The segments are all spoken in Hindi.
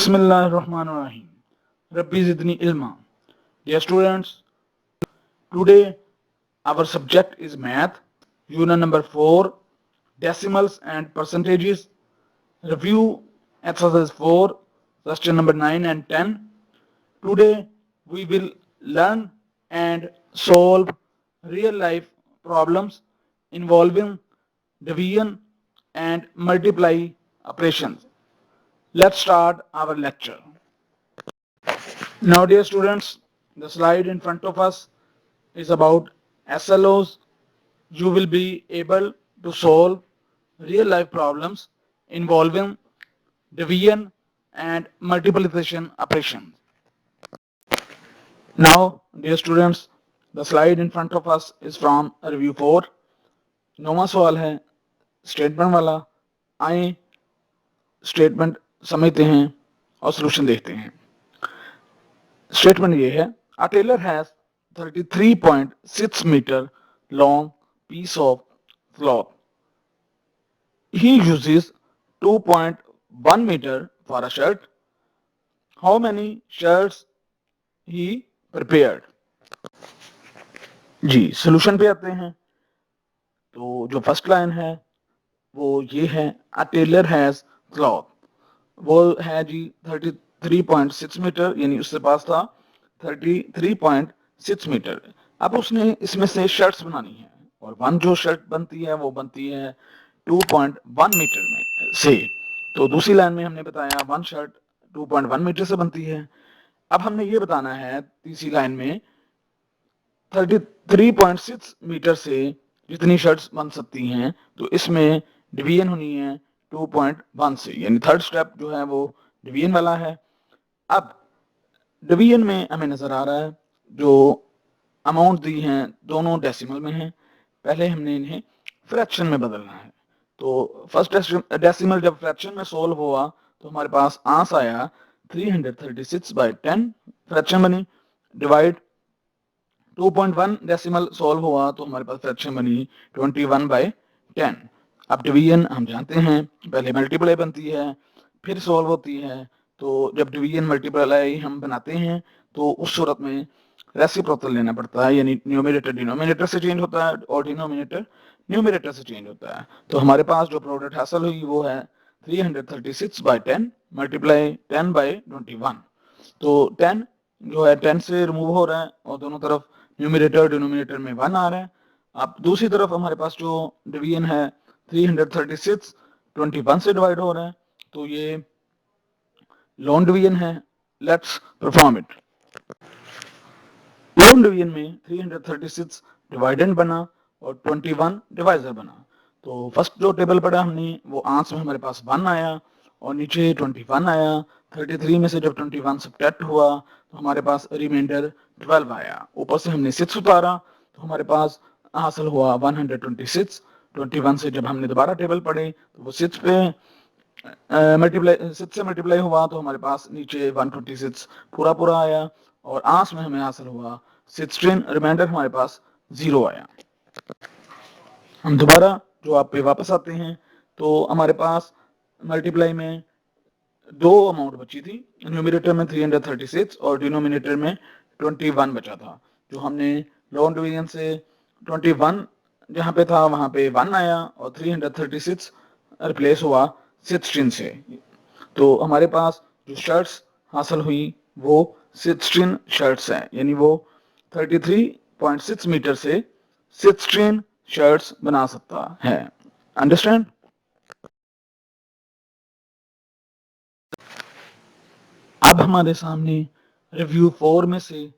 Bismillahirrahmanirrahim. Rabbi zidni ilma. Dear students, today our subject is math. Unit number 4, decimals and percentages. Review exercise 4, question number 9 and 10. Today we will learn and solve real life problems involving division and multiply operations. Let's start our lecture. Now, dear students, the slide in front of us is about SLOs. You will be able to solve real life problems involving division and multiplication operations. Now, dear students, the slide in front of us is from review 4. नौवां सवाल है स्टेटमेंट वाला. आए स्टेटमेंट समझते हैं और सोल्यूशन देखते हैं. स्टेटमेंट ये है, a tailor has 33.6 meter long piece of cloth. He uses 2.1 meter for a shirt. How many shirts he prepared? जी सोल्यूशन पे आते हैं. तो जो फर्स्ट लाइन है वो ये है, a tailor has cloth. वो है जी 33.6 मीटर, यानी उसके पास था 33.6 मीटर. अब उसने इसमें से शर्ट्स बनानी है और वन जो शर्ट बनती है वो बनती है 2.1 मीटर में से. तो दूसरी लाइन में हमने बताया वन शर्ट 2.1 मीटर से बनती है. अब हमने ये बताना है तीसरी लाइन में 33.6 मीटर से जितनी शर्ट्स बन सकती हैं तो इसमें डिवीजन होनी है 2.1 से, यानी थर्ड स्टेप जो है वो डिवीजन वाला है. अब डिवीजन में हमें नजर आ रहा है जो अमाउंट दी हैं दोनों डेसिमल में हैं. पहले हमने इन्हें फ्रैक्शन में बदलना है. तो फर्स्ट डेसिमल जब फ्रैक्शन में सोल्व हुआ तो हमारे पास आंसर आया 336/10 फ्रैक्शन बनी. डिवाइड 2.1 डेसिमल सोल्व हुआ तो हमारे पास फ्रैक्शन बनी 21/10. अब डिवीजन हम जानते हैं पहले मल्टीप्लाई बनती है फिर सोल्व होती है. तो जब डिवीजन मल्टीप्लाई हम बनाते हैं तो उस सूरत में रेसिप्रोकल लेना पड़ता है, यानी न्यूमरेटर डिनोमिनेटर से चेंज होता है और डिनोमिनेटर न्यूमरेटर से चेंज होता है. तो हमारे पास जो प्रोडक्ट हासिल हुई वो है 336/10 मल्टीप्लाई 10/21. तो 10 जो है 10 से रिमूव हो रहा है और दोनों तरफ न्यूमरेटर डिनोमिनेटर में 1 आ रहा है. अब दूसरी तरफ हमारे पास जो डिवीजन है 336 21 से डिवाइड हो रहा है. तो ये लॉन्ग डिवीजन है. Let's perform it. Long division में 336 डिवाइडेंड बना और 21 डिवाइजर बना. तो फर्स्ट जो टेबल पढ़ा हमने वो आंसर में हमारे पास 1 आया और नीचे 21 आया. 33 में से जब 21 सब्ट्रैक्ट हुआ तो हमारे पास रिमाइंडर 12 आया. ऊपर से हमने 6 उतारा तो हमारे पास हासिल हुआ 126. 21 से जब हमने दोबारा टेबल पढ़े तो वो 6 पे मल्टीप्लाई 6 से मल्टीप्लाई हुआ तो हमारे पास नीचे 126 पूरा पूरा आया और आंसर में हमें हासिल हुआ 16. रिमाइंडर हमारे पास 0 आया. हम दोबारा जो आप पे वापस आते हैं तो हमारे पास मल्टीप्लाई में दो अमाउंट बची थी. न्यूमरेटर में 336 और डिनोमिनेटर में 21 बचा था. जो हमने लॉन्ग डिवीजन से 21 जहां पे था वहां पे 1 आया और 336 रिप्लेस हुआ 16 से. तो हमारे पास जो शर्ट्स हासिल हुई वो 16 शर्ट्स हैं, यानी वो 33.6 मीटर से 16 शर्ट्स बना सकता है. अंडरस्टैंड. अब हमारे सामने रिव्यू 4 में से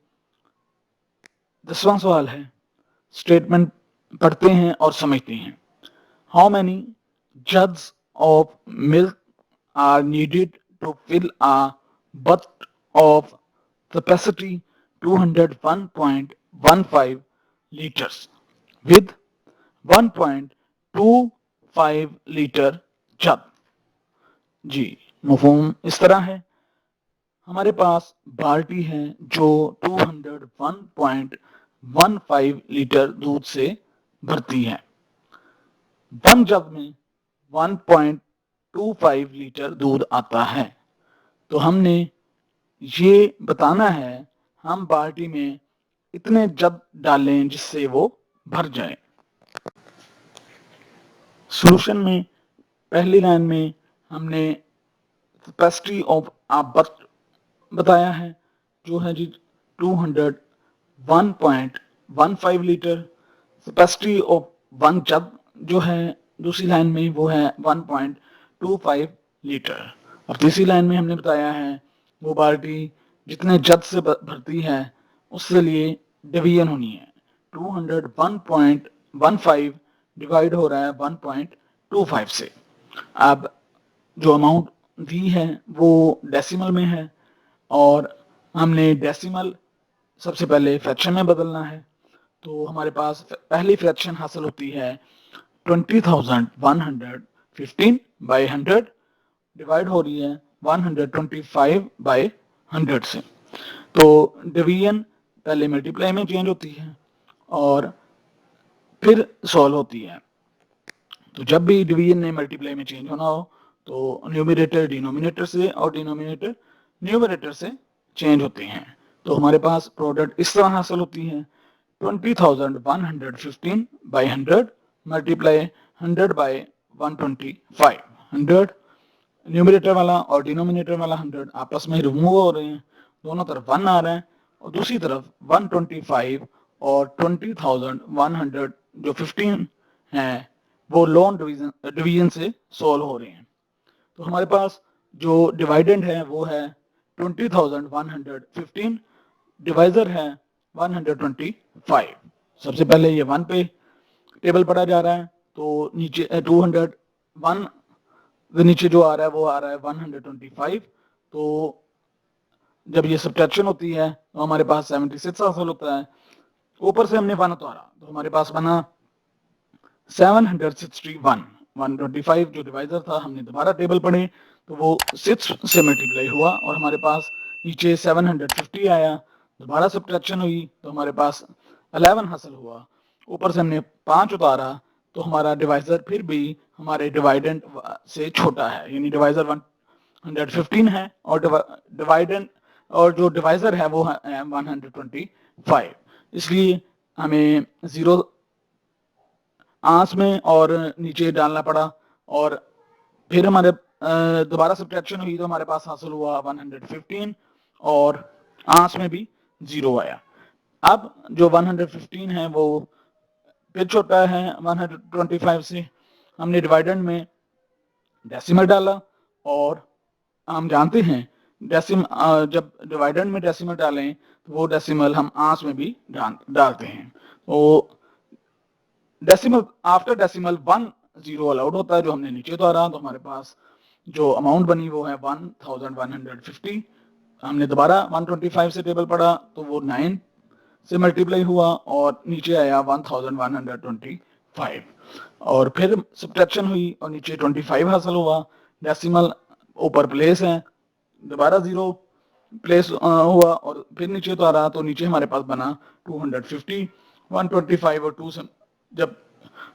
10वां सवाल है. स्टेटमेंट पढ़ते हैं और समझते हैं. How many jugs of milk are needed to fill a butt of capacity 201.15 liters with 1.25 litre jug. जी मफहूम इस तरह है. हमारे पास बाल्टी है जो 201.15 लीटर दूध से भरती है. वन जग में 1.25 लीटर दूध आता है. तो हमने ये बताना है हम बाल्टी में इतने जब डालें जिससे वो भर जाए। सॉल्यूशन में पहली लाइन में हमने कैपेसिटी ऑफ आ बट बताया है जो है जी 201.15 लीटर। कैपेसिटी ऑफ वन जग जो है दूसरी लाइन में वो है 1.25 लीटर। और तीसरी लाइन में हमने बताया है वो बाल्टी जितने जग से भरती है उसके लिए डिवीजन होनी है। 201.15 डिवाइड हो रहा है 1.25 से। अब जो अमाउंट दी है वो डेसिमल में है और हमने डेसिमल सबसे पहले फ्रैक्शन में बदलना है। तो हमारे पास पहली फ्रैक्शन हासिल होती है 20,115 बाई 100 डिवाइड हो रही है 125 बाई 100 से। तो डिवीजन पहले मल्टीप्लाई में चेंज होती है और फिर सॉल्व होती है। तो जब भी डिवीजन ने मल्टीप्लाई में चेंज होना हो तो न्यूमरेटर डिनोमिनेटर से और डिनोमिनेटर न्यूमरेटर से चेंज होते हैं। तो हमारे पास प्रोडक्ट इस तरह हासिल होती है 20,115 बाई 100 मल्टीप्लाई 100 बाई 125। 100 न्यूमरेटर वाला और डिनोमिनेटर वाला 100 आपस में रिमूव हो रहे हैं, दोनों तरफ 1 आ रहा है और दूसरी तरफ 125 और 20,100 जो 15 है वो लॉन डिवीजन से सॉल्व हो रहे हैं। तो हमारे पास जो डिवाइडेंड है वो है 20,115, डिवाइजर है 125। सबसे पहले ये 1 पे टेबल पढ़ा जा रहा है तो नीचे 201 नीचे जो आ रहा है वो आ रहा है 125। तो जब ये सब्ट्रैक्शन होती है तो हमारे पास 76 हासिल होता है। ऊपर से हमने 1 उतारा तो हमारे पास बना 761। 125 जो डिवाइजर था हमने दोबारा टेबल पढ़े तो वो 6 से मल्टीप्लाई हुआ और हमारे पास नीचे 750 आया। दोबारा सब्ट्रैक्शन हुई तो हमारे पास 11 हासिल हुआ। ऊपर से हमने 5 उतारा तो हमारा डिवाइजर फिर भी हमारे डिवाइडेंट से छोटा है, यानी डिवाइजर 115 है और डिवाइडेंट और जो डिवाइजर है वो है 125। इसलिए हमें 0 आंस में और नीचे डालना पड़ा और फिर हमारे दोबारा सब्ट्रैक्शन हुई तो हमारे पास हासिल हुआ 115 और आंस में भी 0 आया। अब जो 115 है वो फिर छोटा है 125 से। हमने डिवाइडेंड में डेसिमल डाला और हम जानते हैं जब डिवाइडेंड में डेसिमल डालें तो वो डेसिमल हम आंस में भी डालते हैं। तो डेसिमल आफ्टर डेसिमल 1 0 अलाउड होता है जो हमने नीचे उतारा तो हमारे पास जो अमाउंट बनी वो है 1,150। हमने दोबारा 125 से टेबल पढ़ा तो वो 9 से मल्टीप्लाई हुआ और नीचे आया 1,125 और फिर सब्ट्रैक्शन हुई और नीचे 25 हासिल हुआ। डेसिमल ऊपर प्लेस है, दोबारा 0 प्लेस हुआ और फिर नीचे उतारा तो नीचे हमारे पास बना 250। 125 और 2 से जब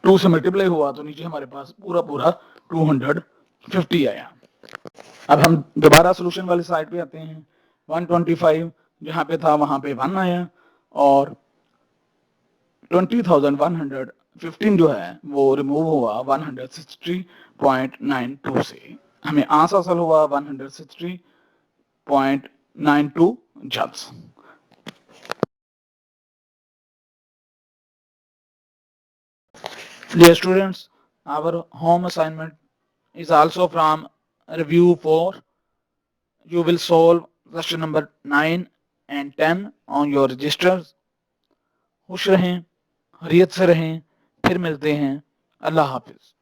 2 से मल्टीप्लाई हुआ तो नीचे हमारे पास पूरा पूरा 250 आया। अब हम दोबारा सोल्यूशन वाली साइड पे आते हैं। 125 जहां पे था वहां पे 1 आया और 20,115 जो है वो रिमूव हुआ 160.92 से। हमें आंसर हासिल हुआ 160.92 जल्स। Dear students, our home assignment is also from review 4. You will solve question number 9 and 10 on your registers. खुश रहें, हरियत से रहें, फिर मिलते हैं। अल्लाह हाफिज।